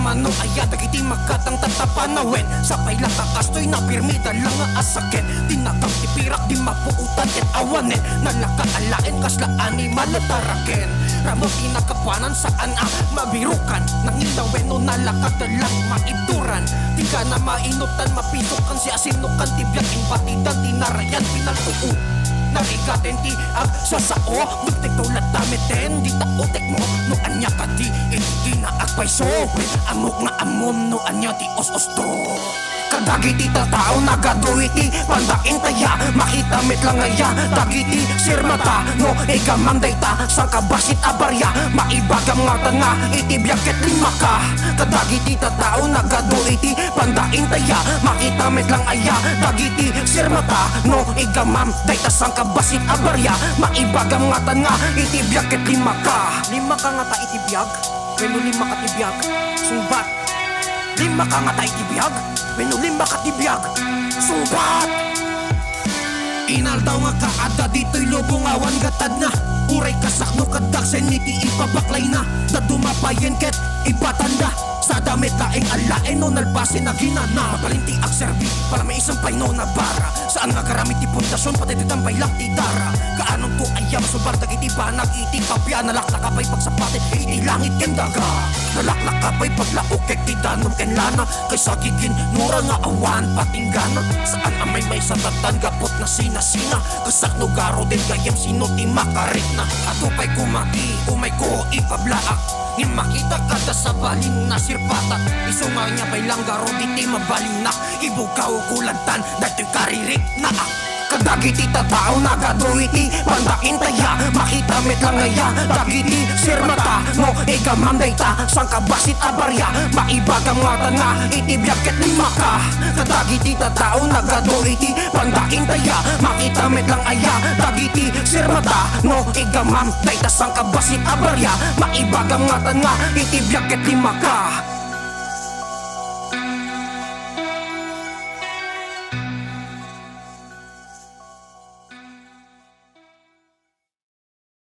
mano aya dagiti magkatang tatapanawin sapay lang kakastoy na pirmida lang nga asakin tinakang tipirak di mapuutan ket awanin nalakaalain kaslaani malataraken ramo tinakapuanan saan mabirukan nangilawen no nalakadalang maiduran di ka na mainutan mapisukan si asinukan tibyak impatidan tinarayan pinaltuo narigaten ti ang sasao nagtitulat tamiten di taotek mo no anya ka di iti na agpaiso amok nga amom no anya ti os-osto kadagiti tatao nagaduiti pandain taya makita met lang aya dagiti sirmata no igamang dayta sang kabasit abarya maibagam nga tanga itibyak ket lima ka kadagiti tatao nagaduiti pandain taya makita met lang aya dagiti sirmata no igamam dayta sang kabasit abarya maibagam nga tanga itibyak ket lima ka nga ta itibyak wenno lima ka tibyak sumbat lima ka nga ta itibyak Menulimba ka tibiyag, subat! Inaldaw nga kaada dito'y lubong awan gatad na Uray kasakno kadaksen niti ipabaklay na Nadumapayin ket ipatanda Sa damit laing alain no nalpasin na ginana Mabalinti ang serbi para may isang paino na bara Saan nga karamit ti pundasyon pati titambay lang ti dara Kaanong to ayam subar dagiti banag iti kapya Nalaklak kapay pagsapatin iti langit ken daga Nalaklak kapay paglaok kek ti danom ken lana Kay sagigin nura nga awan patinggana Saan amay may satatan gapot na sina-sina Kasakno garo din gayam sino ti makarit na Atupay kumaki umay ko ipablaak Ngin makita kada sa baling na sirpatan Isunga niya bay lang garo diti mabaling na Ibugaw kulantan dato'y karirik na Kadagiti tatao nagaduiti pandain taya makita met lang aya dagiti sirmata no igamam dayta sang kabasit abarya maibagam nga tanga itibyak ket lima ka kadagiti tatao nagaduiti pandain taya makita met lang aya dagiti sirmata no igamam dayta sang kabasit abarya maibagam nga tanga itibyak ket lima ka